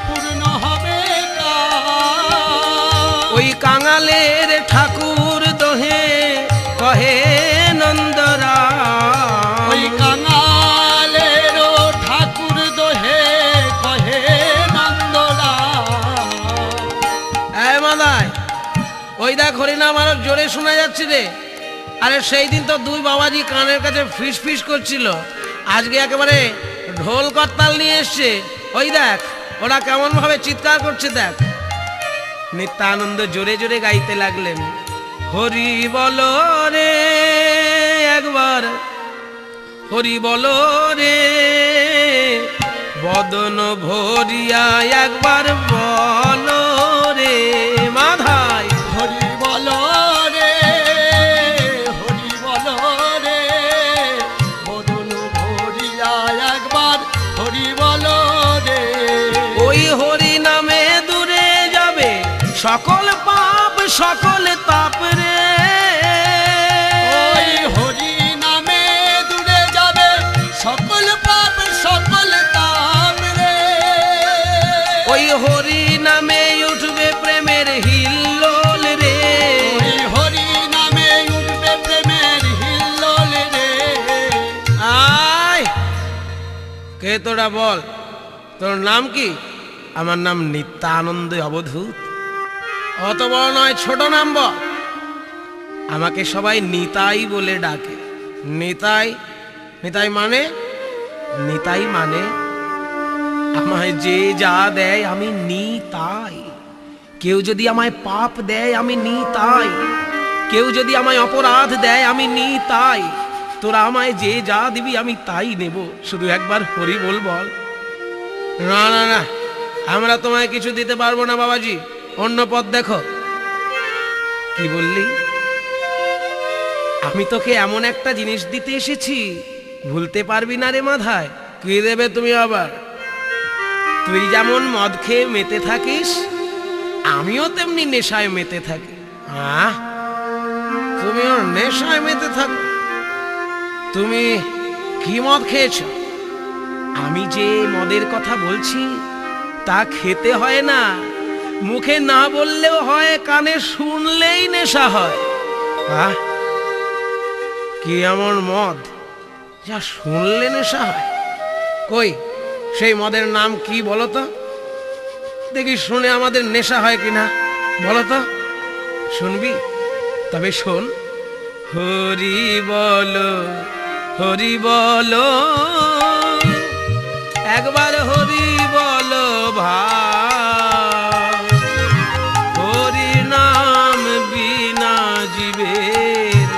পূর্ণ হবে কাম। ওই কাঙালের ঠাকুর দোহে কহে নন্দরাম। ওই কাঙালের ঠাকুর দোহে কহে নন্দরাম। মাদাই ওই দেখ হরিনাম আরো জোরে শোনা যাচ্ছে রে। আরে সেই দিন তো দুই বাবাজি কানের কাছে ফিস ফিস করছিল, আজকে একেবারে ঢোল করতাল নিয়ে এসছে। ওই দেখ ওরা কেমন ভাবে চিৎকার করছে দেখ। নিত্যানন্দ জোরে জোরে গাইতে লাগলেন, হরি বলো রে একবার, হরি বলো রে বদন ভরিয়া একবার বলো রে মাধাই। হরি বলো রে হরি বলো রে বদন ভরিয়া একবার হরি বলো রে। ওই হরি নামে দূরে যাবে সকল পাপ সকল তাপ রে। ওই হরি নামে দূরে যাবে সকল পাপ সকল তাপ রে। ওই হরি নামে উঠবে প্রেমের হিল্লোল রে। ওই হরি নামে উঠবে প্রেমের হিল্লোল রে। আয় কে তোরা বল, তোর নাম কি? আমার নাম নিত্যানন্দ অবধূত। অত বড় নয়, ছোট নাম বল। আমাকে সবাই নিতাই বলে ডাকে। নিতাই, নিতাই মানে? নিতাই মানে আমায় যে যা দেয় আমি নিতাই। কেউ যদি আমায় পাপ দেয় আমি নিতাই, কেউ যদি আমায় অপরাধ দেয় আমি নিতাই। তোরা আমায় যে যা দিবি আমি তাই নেব, শুধু একবার হরি বল বল। না না না, আমরা তোমায় কিছু দিতে পারবো না বাবাজি, অন্য পথ দেখো। কি বললি? আমি তোকে এমন একটা জিনিস দিতে এসেছি ভুলতে পারবি না রে মাধায়। কি দেবে তুমি আবার? তুই যেমন মদ খেয়ে মেতে থাকিস আমিও তেমনি নেশায় মেতে থাকি। তুমিও নেশায় মেতে থাকো? তুমি কি মদ খেয়েছ? আমি যে মদের কথা বলছি তা খেতে হয় না, মুখে না বললেও হয়, কানে শুনলেই নেশা হয়। কি এমন মদ যা শুনলে নেশা হয়? কই সেই মদের নাম কি বলো তো দেখি, শুনে আমাদের নেশা হয় কিনা বলো তো। শুনবি? তবে শোন, হরি বলো হরি বলো একবার হরি বলো ভাই। হরি নাম বিনা জীবের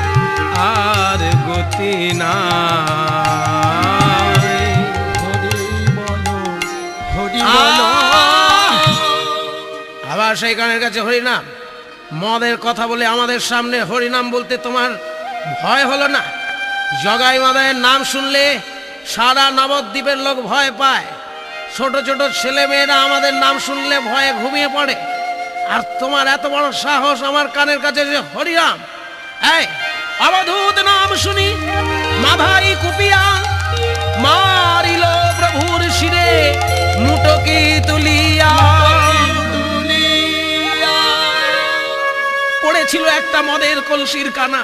আর গতি নাই। হরি বলো হরি বলো। আবার সেই গানের কাছে হরিনাম, মদের কথা বলে আমাদের সামনে হরিনাম বলতে তোমার ভয় হলো না? জগাই মাদায়ের নাম শুনলে সারা নবদ্বীপের লোক ভয় পায়, ছোট ছোট ছেলে মেয়েরা আমাদের নাম শুনলে ভয়ে ঘুমিয়ে পড়ে। আর তোমার এত বড় সাহস আমার কানের কাছে যে হরিনাম। এই অবধূত নাম শুনি মাধাই কুপিয়া মারিল ছিল একটা মদের কলসির কানা,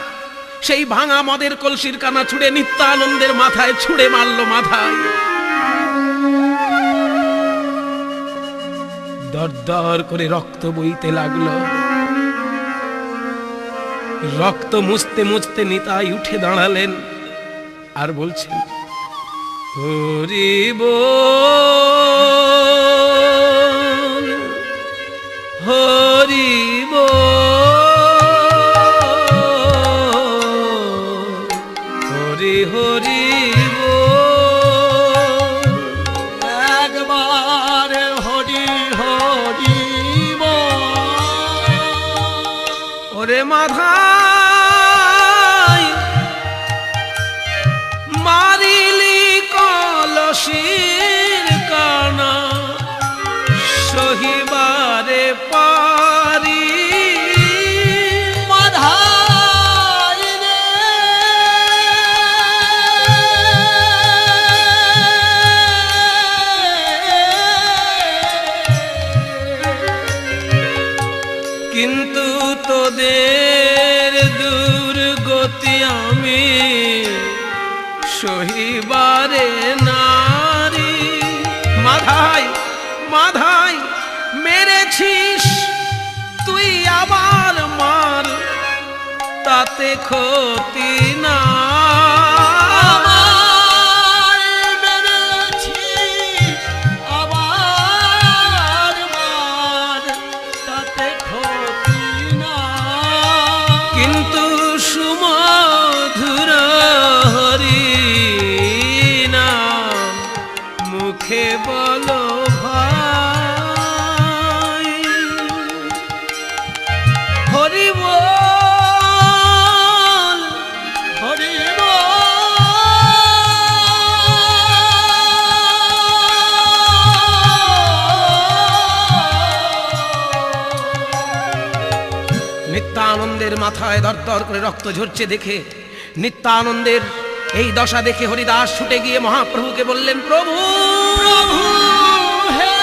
সেই ভাঙা মদের কলসির কানা ছুঁড়ে নিত্যানন্দের মাথায় ছুঁড়ে মারল। মাথায় দর দর করে রক্ত বইতে লাগলো। রক্ত মুছতে মুছতে নিতাই উঠে দাঁড়ালেন আর বলছেন, হরি বল, হরি বল, হরি হরি বল। একবার হরি হরি বল। ওরে মাধাই মারিলি কলসির কানা, সহিবারে পারি। মাধাই রে কিন্তু তোদের দুর্গতি আমি সহিবারে নারী। মাধাই মাধাই মেরেছিস তুই আবার মার, তাতে ক্ষতি না। আমায় মেরেছিস আবার মার, তাতে ক্ষতি না। কিন্তু সুমধুর হরি নাম মুখে বলো ভাই, হরি বল, হরি নিত্যানন্দের মাথায় দরদর করে রক্ত ঝরছে দেখে, নিত্যানন্দের এই দশা দেখে হরিদাস ছুটে গিয়ে মহাপ্রভুকে বললেন, প্রভু প্রভু হে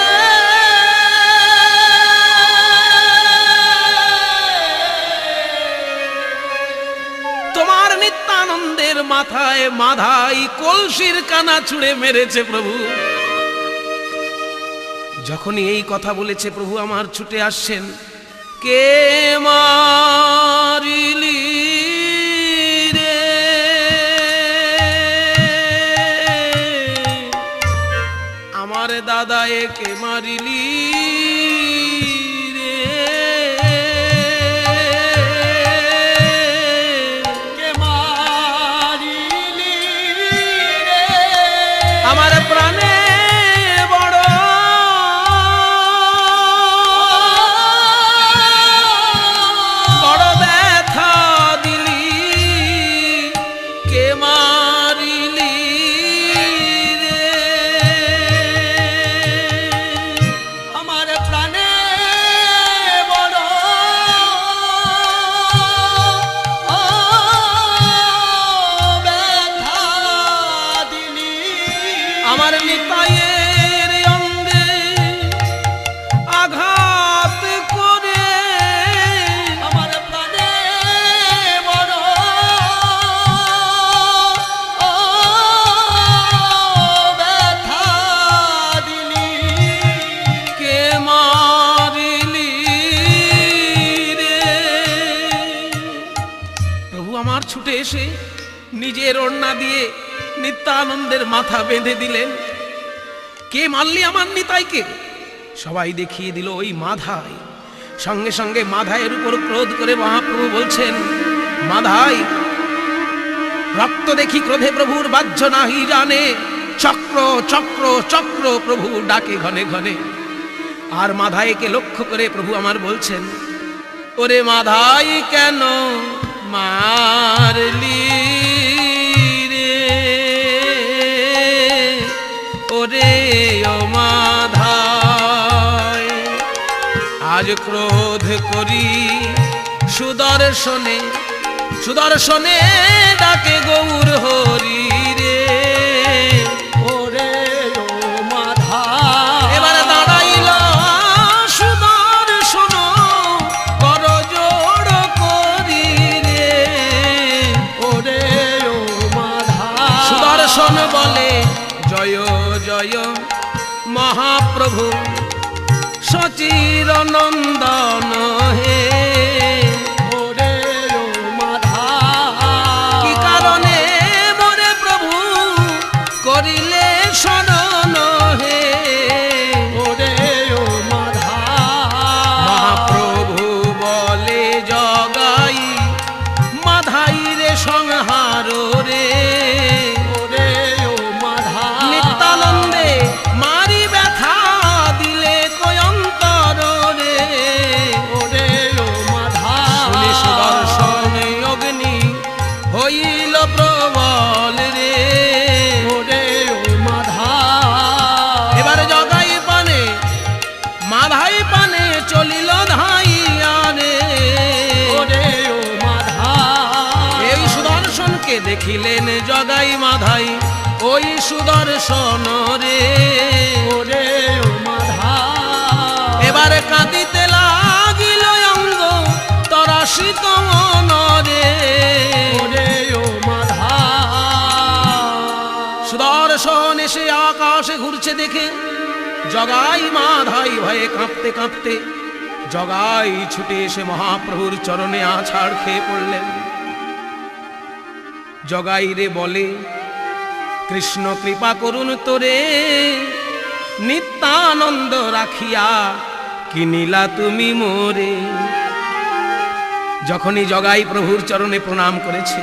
তোমার নিত্যানন্দের মাথায় মাধাই কলসির কানা ছুঁড়ে মেরেছে প্রভু। যখনই এই কথা বলেছে প্রভু আমার ছুটে আসছেন, কে মারিলি রে, আমার দাদা একে মারিলি রে, কে মারিলি রে, আমার প্রাণে বড় বড় ব্যথা দিলি, কে মারিলি রে, আমার প্রাণে বড় ব্যথা দিলি। আমার নিতাইয়ের অঙ্গে আঘাত করে, আমার প্রাণে বড় ব্যথা দিলি। কে মারিলি রে। প্রভু আমার ছুটে এসে নিজের ওড়না দিয়ে নিত্যানন্দের মাথা বেঁধে দিলেন। কে মারলি আমার নিতাইকে? সবাই দেখিয়ে দিল ওই মাধাই। সঙ্গে সঙ্গে মাধাইয়ের উপর ক্রোধ করে মহাপ্রভু বলছেন, মাধাই রক্ত দেখি ক্রোধে প্রভুর বাহ্য নাহি জানে, চক্র চক্র চক্র প্রভু ডাকে ঘনে ঘনে। আর মাধাইকে লক্ষ্য করে প্রভু আমার বলছেন, ওরে মাধাই কেন মারলি রে, ওরে ও মাধাই আজ ক্রোধ করি সুদর্শনে, সুদর্শনে ডাকে গৌর হরি রে, ওরে ও মাধা। এবার দাঁড়াইল সুদর্শন কর জোড় করে। জয় মহাপ্রভু সচির নন্দন হে। ওরে ও মাধা কি কারণে মোরে প্রভু করিলে শরণ হে। ওরে ও মাধা মহাপ্রভু বলে জগাই মাধাই রে সংহার রে। ওরে ও মাধা নিত্যানন্দে মারি ব্যথা দিলে কয়ন্তর রে। ওরে ও মাধা শুনি সুদর্শনে অগ্নি হইল প্রবল রে। ওরে ও মাধা এবারে জগাই পানে মাধাই পানে চলিল ধাইয়া রে। ওরে ও মাধা এই সুদর্শনকে দেখিলেন জগাই মাধাই ওই সুদর্শন রে। ওরে ও মাধা এবারে কাঁদিতে লাগিল অঙ্গ তরাসিত মন রে। ওরে ও মাধা সুদর্শন এসে আকাশে ঘুরছে দেখে জগাই মাধাই ভয়ে কাঁপতে কাঁপতে জগাই ছুটে এসে মহাপ্রভুর চরণে আছাড় খেয়ে পড়লেন। জগাই রে বলে কৃষ্ণ কৃপা করুন তোরে নিত্যানন্দ রাখিয়া কিনিলা তুমি মোরে। যখনই জগাই প্রভুর চরণে প্রণাম করেছে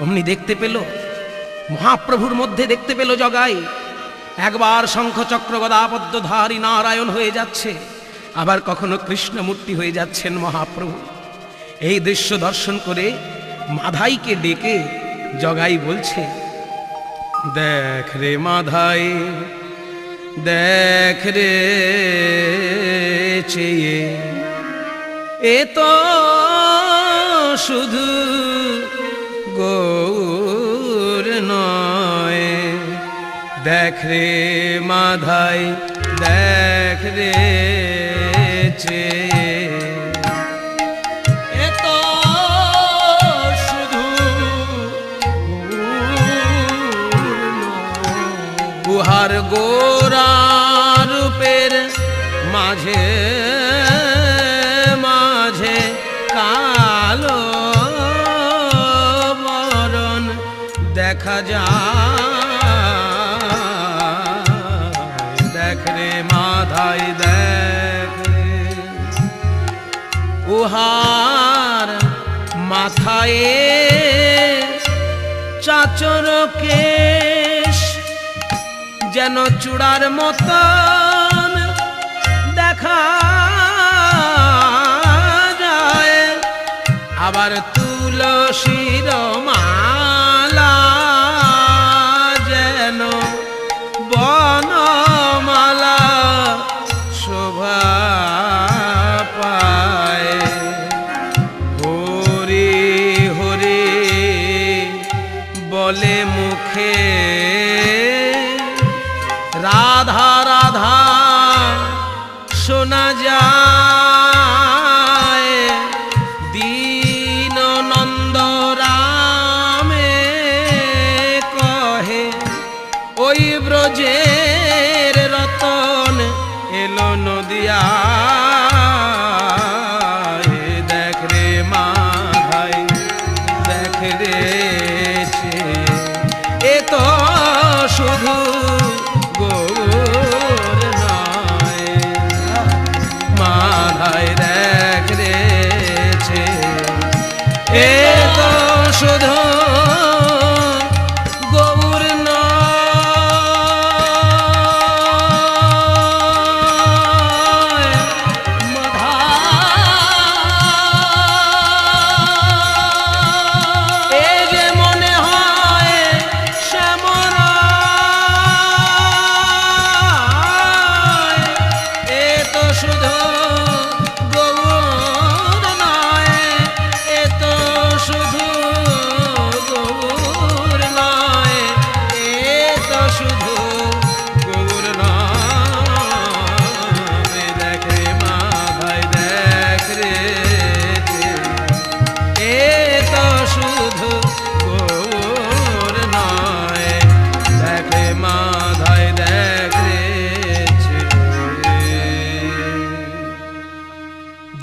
অমনি দেখতে পেল মহাপ্রভুর মধ্যে দেখতে পেল জগাই একবার শঙ্খ চক্র গদা পদ্মধারী নারায়ণ হয়ে যাচ্ছে, আবার কখনো কৃষ্ণমূর্তি হয়ে যাচ্ছেন মহাপ্রভু। এই দৃশ্য দর্শন করে মাধাইকে ডেকে জগাই বলছে, দেখ রে মাধাই দেখ রে চেয়ে, এ তো শুধু গৌর নয়। দেখ রে মাধাই দেখ রে চেয়ে, এ তো শুধু উহার গোরা রূপের মাঝে মাঝে কালো বরণ দেখা যায়। দেখ রে মাধাই দেখ রে, উহার মাথায় চাচর কেশ যেন চূড়ার মতন দেখা যায়। আবার তুলসীর মালা যেন বনমালা শোভা পায়। হরি হরি বলে মুখে, রাধা রাধা শোনা যায়। দীন নন্দ রামে কহে, ওই ব্রজের রতন এলো নদিয়া। দেখ রে মাধাই দেখ রে চেয়ে, এ তো শুধু গৌর নয়। মাধাই দেখ রে চেয়ে, এ তো শুধু গৌর নয়।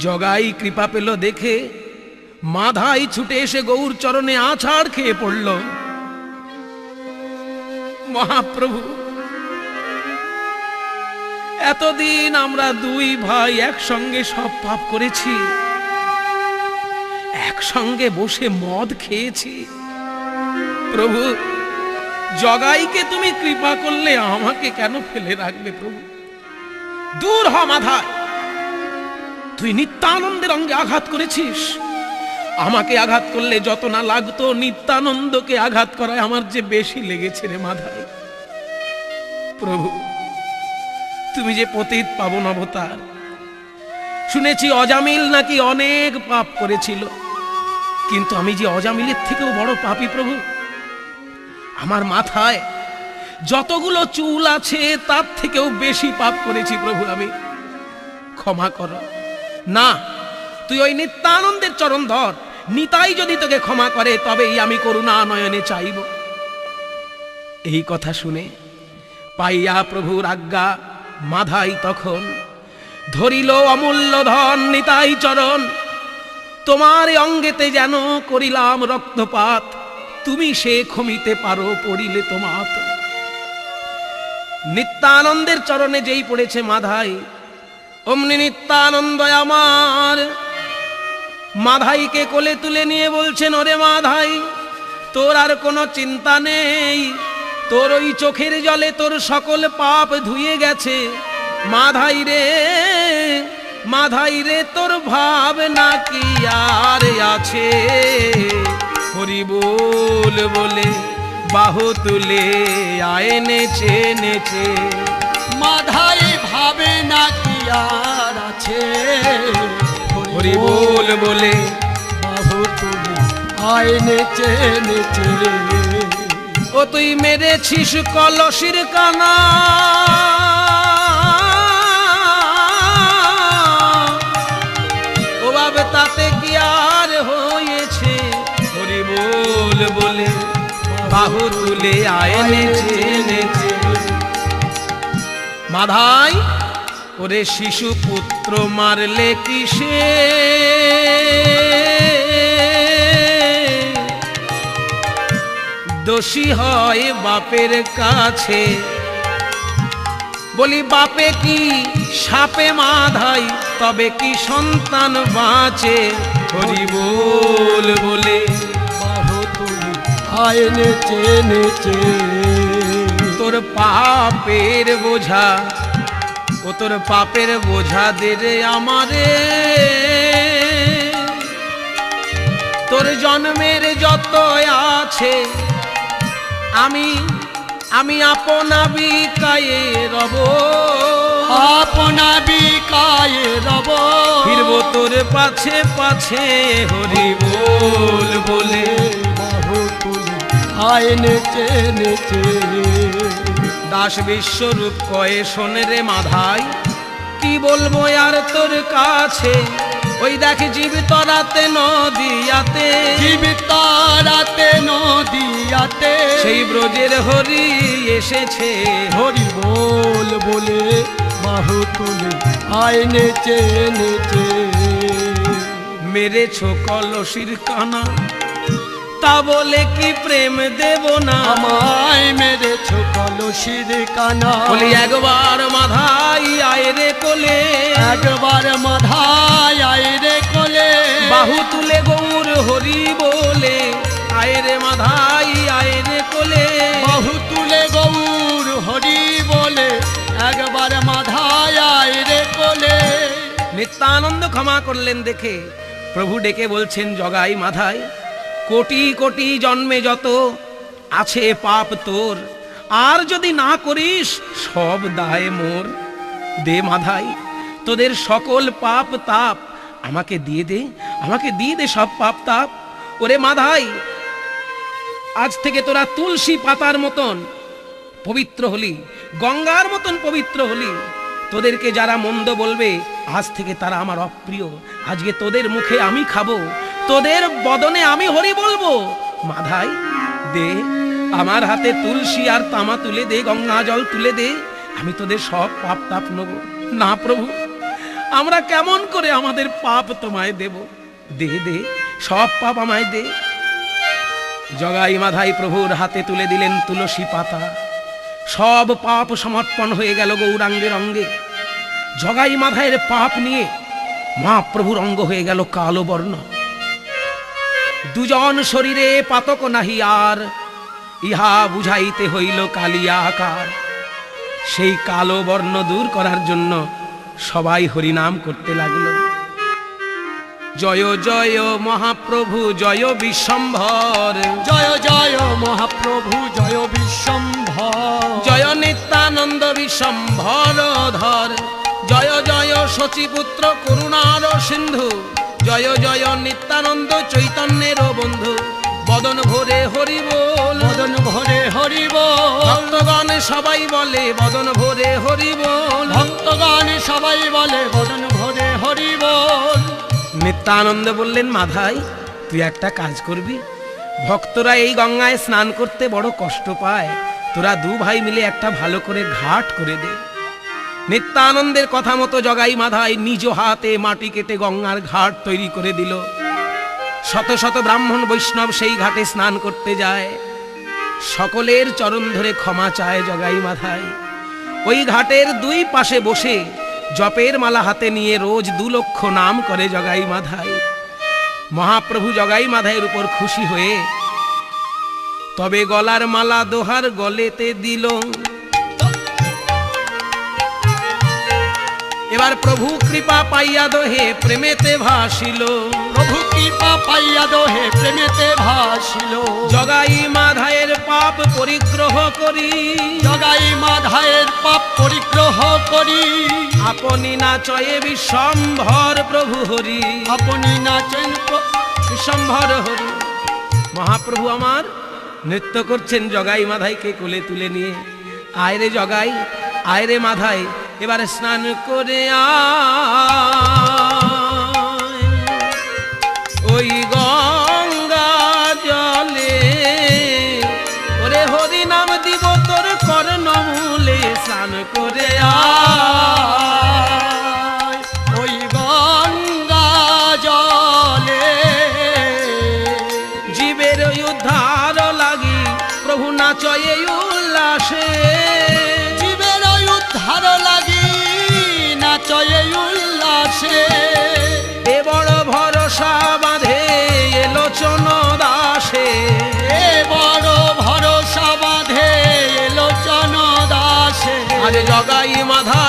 জগাই কৃপা পেল দেখে মাধাই ছুটে এসে গৌর চরণে আছাড় খেয়ে পড়ল। মহাপ্রভু, এতদিন আমরা দুই ভাই একসঙ্গে সব পাপ করেছি, একসঙ্গে বসে মদ খেয়েছি। প্রভু, জগাইকে তুমি কৃপা করলে আমাকে কেন ফেলে রাখবে? প্রভু, দূর হ মাধায়। তুই নিত্যানন্দের অঙ্গে আঘাত করেছিস, আমাকে আঘাত করলে যত না লাগতো নিত্যানন্দকে আঘাত করায় আমার যে বেশি লেগেছে রে মাধায়। প্রভু, তুমি যে পতিত পাবন অবতার, শুনেছি অজামিল নাকি অনেক পাপ করেছিল, কিন্তু আমি যে অজামিলের থেকেও বড় পাপী প্রভু। আমার মাথায় যতগুলো চুল আছে তার থেকেও বেশি পাপ করেছি প্রভু, আমি ক্ষমা করো। না, তুই ওই নিত্যানন্দের চরণ ধর, নিতাই যদি তোকে ক্ষমা করে তবেই আমি করুণা নয়নে চাইব। এই কথা শুনে পাইয়া প্রভুর আজ্ঞা মাধাই তখন ধরিল অমূল্য ধন নিতাই চরণ। তোমার অঙ্গেতে যেন করিলাম রক্তপাত, তুমি সে ক্ষমিতে পারো পড়িলে তোমাত। নিত্যানন্দের চরণে যেই পড়েছে মাধাই, অমনি নিত্যানন্দ আমার মাধাইকে কোলে তুলে নিয়ে বলছেন, ওরে মাধাই, তোর আর কোনো চিন্তা নেই, তোর ওই চোখের জলে তোর সকল পাপ ধুয়ে গেছে। মাধাই রে, মাধাই রে, তোর ভাবনা কি আর আছে? হরি বল বলে বাহু তুলে আয় নেচে নেচে। মাধাই ভাবে না কি আর আছে? হরি বল বলে বাহু তুলে আয় নেচে নেচে। ও তুই মেরেছিস কলসির কানা, ও বাবে তাতে কি আর হয়েছে? হরি বল বলে বাহু তুলে আয় নেচে নেচে। মাধাই, ওরে শিশু পুত্র মারলে কিসে? দোষী হয় বাপের কাছে। বলি বাপে কি সাপে মাধাই, তবে কি সন্তান বাঁচে? হরি বল বলে বাহু তুলে আয় নেচে নেচে। তোর পাপের বোঝা, ও তোর পাপের বোঝা দে রে আমারে। তোর জন্মের যত আছে আমি আপনা বিকায়ে রব, আপনা বিকায়ে রব। ফিরবো তোর পাছে পাছে। হরি বল বলে বাহু তুলে আয় নেচে নেচে। দাস বিশ্বরূপ কয়ে শোনে রে মাধাই, কি বলবো আর তোর কাছে? ওই দেখ জীবিতরাতে নদিয়াতে, জীবিতরাতে নদিয়াতে সেই ব্রজের হরি এসেছে। হরি বল বলে বাহু তুলে আয় নেচে নেচে। মেরেছ কলসির কানা, তা বলে কি প্রেম দেব না? আমায় মেরেছ কলসির কানা। বলি একবার মাধাই আয় রে কোলে, একবার মাধাই আয় রে কোলে। বাহু তুলে গৌর হরি বলে আয় রে মাধাই আয় রে কোলে। বাহু তুলে গৌর হরি বলে একবার মাধাই আয় রে কোলে। নিত্যানন্দ ক্ষমা করলেন দেখে প্রভু ডেকে বলছেন, জগাই মাধাই, কোটি কোটি জন্মে যত আছে পাপ তোর, আর যদি না করিস সব দায় মোর। দে মাধাই, তোদের সকল পাপ তাপ আমাকে দিয়ে দে, আমাকে দিয়ে দে সব পাপ তাপ। ওরে মাধাই, আজ থেকে তোরা তুলসী পাতার মতন পবিত্র হলি, গঙ্গার মতন পবিত্র হলি। তোদেরকে যারা মন্দ বলবে আজ থেকে তারা আমার অপ্রিয়। আজকে তোদের মুখে আমি খাবো, তোদের বদনে আমি হরি বলবো। মাধাই দে, আমার হাতে তুলসী আর তামা তুলে দে, গঙ্গা জল তুলে দে, আমি তোদের সব পাপ তাপ নেব। না প্রভু, আমরা কেমন করে আমাদের পাপ তোমায় দেব? দে দে, সব পাপ আমায় দে। জগাই মাধাই প্রভুর হাতে তুলে দিলেন তুলসী পাতা। সব পাপ সমর্পণ হয়ে গেল গৌরাঙ্গের অঙ্গে। জগাই মাধাইয়ের পাপ নিয়ে মহাপ্রভুর অঙ্গ হয়ে গেল কালো বর্ণ। দুজন শরীরে পাতক নাহি আর, ইহা বুঝাইতে হইল কালিয়া আকার। সেই কালো বর্ণ দূর করার জন্য সবাই হরিনাম করতে লাগলো। জয় জয় মহাপ্রভু জয় বিশ্বম্ভর, জয় জয় মহাপ্রভু জয় বিশ্বম্ভর, জয় নিত্যানন্দ বিশ্বম্ভর ধর, জয় জয় শচীপুত্র করুণার সিন্ধু, জয় জয় নিত্যানন্দ চৈতন্যের বন্ধু। বদন ভরে হরি বল, বদন ভরে হরি বল, ভক্তগণ সবাই বলে বদন ভরে হরি বল, ভক্তগণ সবাই বলে বদন ভরে হরি বল। নিত্যানন্দ বললেন, মাধাই তুই একটা কাজ করবি। ভক্তরা এই গঙ্গায় স্নান করতে বড় কষ্ট পায়, তোরা দু ভাই মিলে একটা ভালো করে ঘাট করে দে। নিত্যানন্দের কথা মতো জগাই মাধাই নিজ হাতে মাটি কেটে গঙ্গার ঘাট তৈরি করে দিল। শত শত ব্রাহ্মণ বৈষ্ণব সেই ঘাটে স্নান করতে যায়। সকলের চরণ ধরে ক্ষমা চায় জগাই মাধাই। ওই ঘাটের দুই পাশে বসে জপের মালা হাতে নিয়ে রোজ 2 লক্ষ নাম করে জগাই মাধাই। মহাপ্রভু জগাই মাধাইয়ের উপর খুশি হয়ে তবে গলার মালা দোহার গলেতে দিল। এবার প্রভু কৃপা পাইয়া দোহে প্রেমেতে ভাসিল, প্রভু কৃপা পাইয়া দোহে প্রেমেতে ভাসিল। জগাই মাধাইয়ের পাপ পরিগ্রহ করি, জগাই মাধাইয়ের পাপ পরিগ্রহ করি, আপনি নাচয়ে বিশ্বম্ভর প্রভু হরি, আপনি নাচেন বিশ্বম্ভর হরি। মহাপ্রভু আমার নৃত্য করছেন জগাই মাধাইকে কোলে তুলে নিয়ে। আয় রে জগাই, আয় রে মাধাই, এবার স্নান করে আয় ওই গঙ্গা জলে, ওরে হরি নাম দিব তোর কর্ণমূলে, স্নান করে আয় ওই গঙ্গা জলে। জীবের উদ্ধার লাগি প্রভু নাচয়ে উল্লাসে, জীবের উদ্ধার লাগি নাচয়ে উল্লাসে। এ বড় ভরসা বাঁধে এলোচন দাসে, এ বড় ভরসা বাঁধে এলোচন দাসে। আরে জগাই মাধা